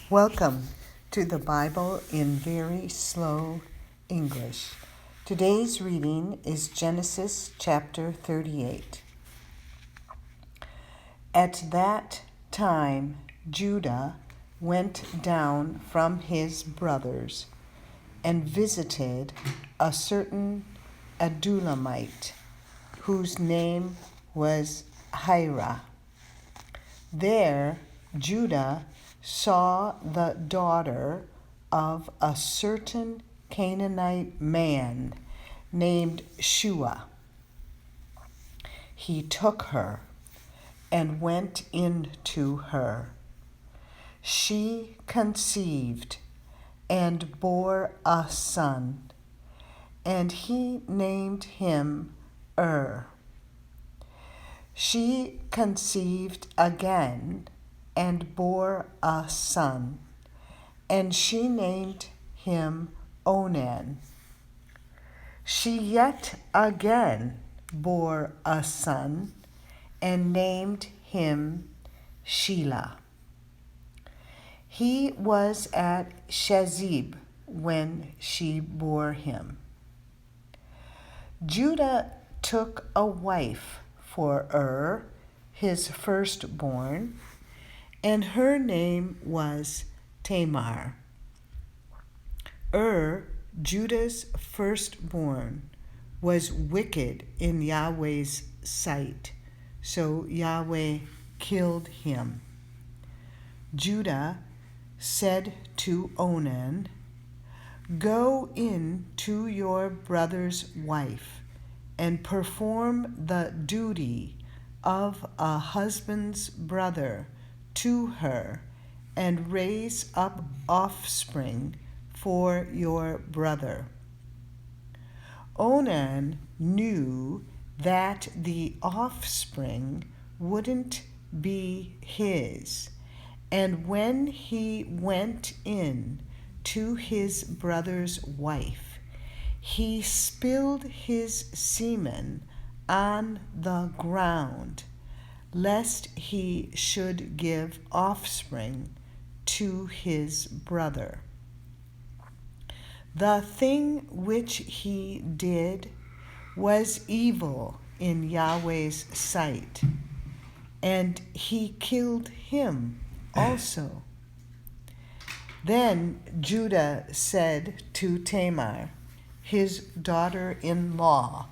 Welcome to the Bible in Very Slow English. Today's reading is Genesis chapter 38. At that time, Judah went down from his brothers and visited a certain Adulamite, whose name was Hira. There, Judah saw the daughter of a certain Canaanite man named Shua. He took her and went in to her. She conceived and bore a son, and he named him She conceived again and bore a son, and she named him Onan. She yet again bore a son, and named him Shelah. He was at Shezib when she bore him. Judah took a wife for his firstborn, and her name was Tamar. Judah's firstborn, was wicked in Yahweh's sight, so Yahweh killed him. Judah said to Onan, "Go in to your brother's wife and perform the duty of a husband's brother to her, and raise up offspring for your brother." Onan knew that the offspring wouldn't be his, and when he went in to his brother's wife, he spilled his semen on the ground, lest he should give offspring to his brother. The thing which he did was evil in Yahweh's sight, and he killed him also. Then Judah said to Tamar, his daughter-in-law,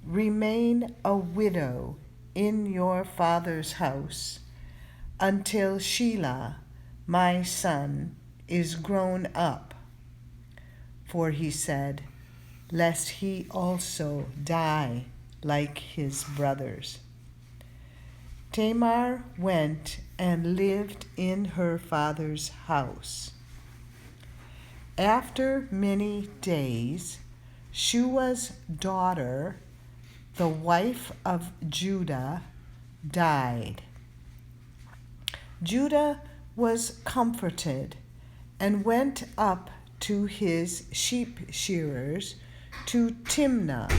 "Remain a widow in your father's house until Shelah, my son, is grown up." For he said, lest he also die like his brothers. Tamar went and lived in her father's house. After many days, Shua's daughter, the wife of Judah, died. Judah was comforted and went up to his sheep shearers to Timnah,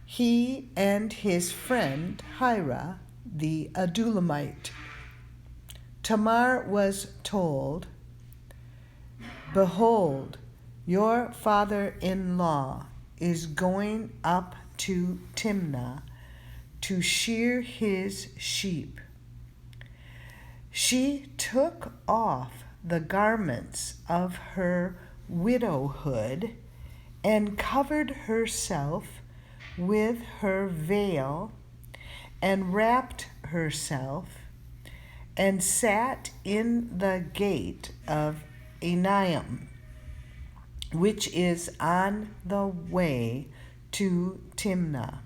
he and his friend Hira the Adulamite. Tamar was told, "Behold, your father-in-law is going up to Timnah to shear his sheep." She took off the garments of her widowhood and covered herself with her veil and wrapped herself and sat in the gate of Enaim, which is on the way to Timnah,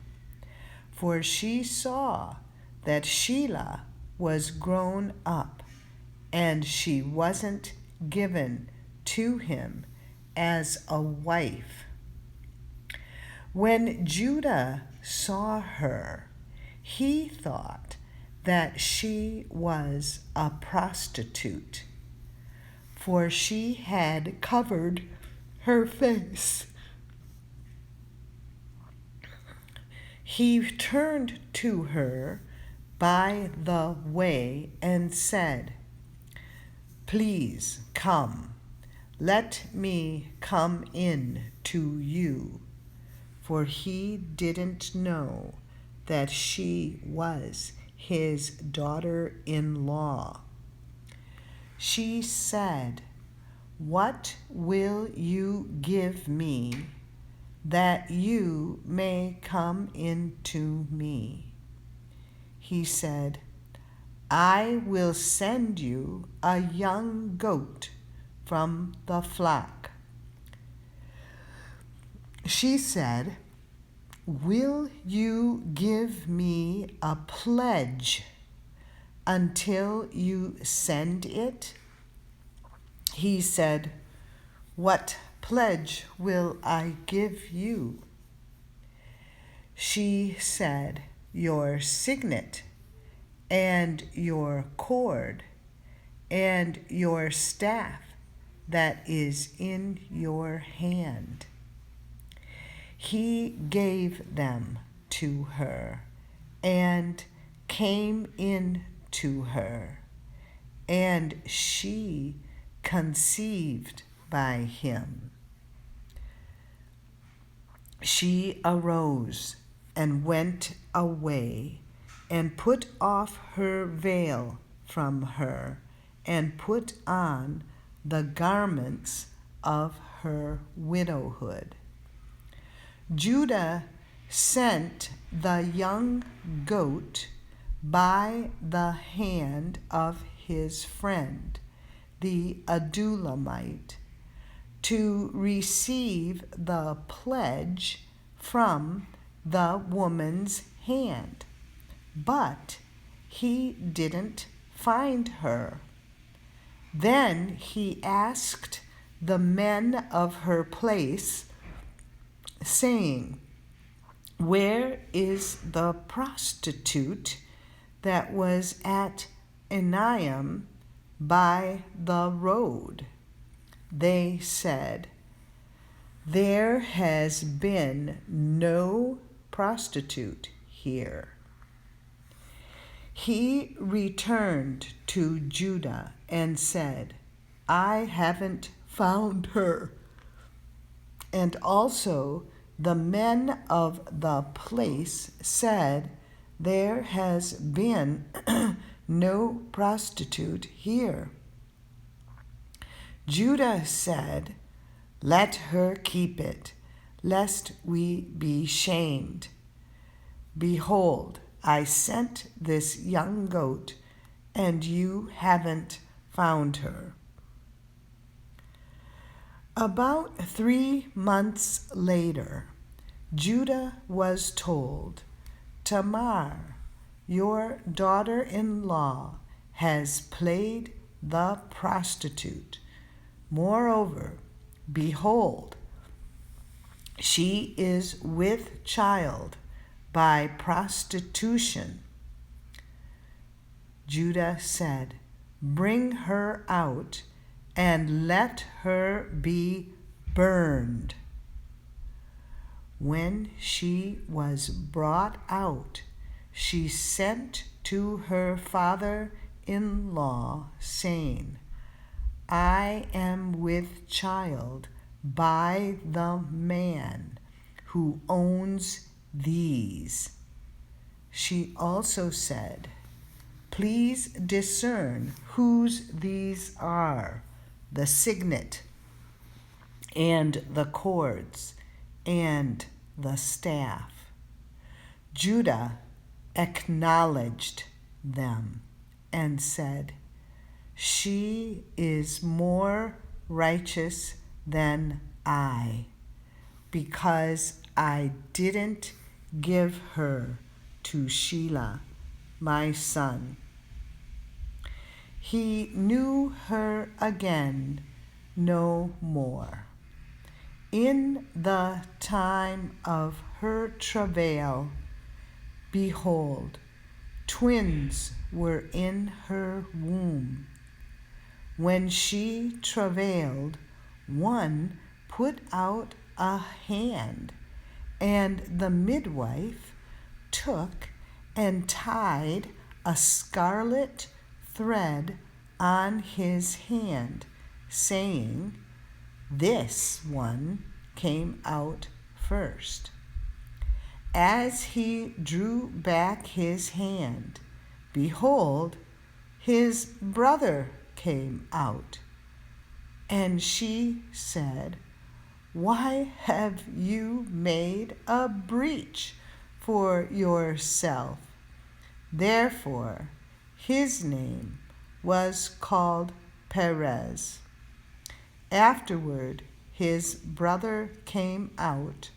for she saw that Shelah was grown up, and she wasn't given to him as a wife. When Judah saw her, he thought that she was a prostitute, for she had covered her face. He turned to her by the way and said, Please come, let me come in to you. For he didn't know that she was his daughter-in-law. She said, "What will you give me that you may come into me?" He said, "I will send you a young goat from the flock." She said, "Will you give me a pledge until you send it?" He said, "What pledge will I give you?" She said, "Your signet and your cord and your staff that is in your hand." He gave them to her and came in to her, and she conceived by him. She arose and went away and put off her veil from her and put on the garments of her widowhood. Judah sent the young goat by the hand of his friend, the Adulamite, to receive the pledge from the woman's hand, but he didn't find her. Then he asked the men of her place, saying, "Where is the prostitute that was at Enaim by the road?" They said, "There has been no prostitute here." He returned to Judah and said, "I haven't found her." And also the men of the place said, "There has been no prostitute here." Judah said, "Let her keep it, lest we be shamed. Behold, I sent this young goat, and you haven't found her." About 3 months later, Judah was told, "Tamar, your daughter-in-law, has played the prostitute. Moreover, behold, she is with child by prostitution." Judah said, "Bring her out and let her be burned." When she was brought out, she sent to her father-in-law, saying, "I am with child by the man who owns these." She also said, "Please discern whose these are, the signet and the cords and the staff." Judah acknowledged them and said, "She is more righteous than I, because I didn't give her to Shelah, my son." He knew her again no more. In the time of her travail, behold, twins were in her womb. When she travailed, one put out a hand, and the midwife took and tied a scarlet thread on his hand, saying, "This one came out first." As he drew back his hand, behold, his brother came out. And she said, "Why have you made a breach for yourself?" Therefore, his name was called Perez. Afterward, his brother came out,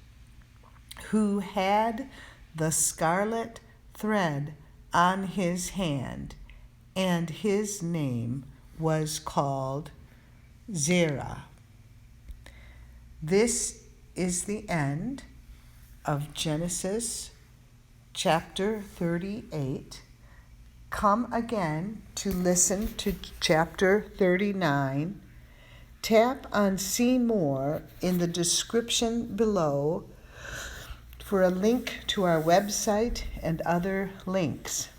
who had the scarlet thread on his hand, and his name was called Zerah. This is the end of Genesis chapter 38. Come again to listen to chapter 39. Tap on See More in the description below for a link to our website and other links.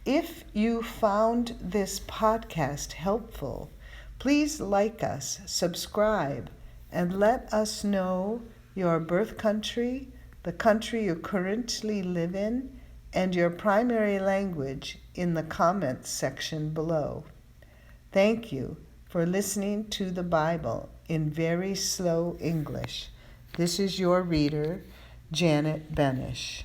If you found this podcast helpful, please like us, subscribe, and let us know your birth country, the country you currently live in, and your primary language in the comments section below. Thank you for listening to the Bible in very slow English. This is your reader, Janet Benish.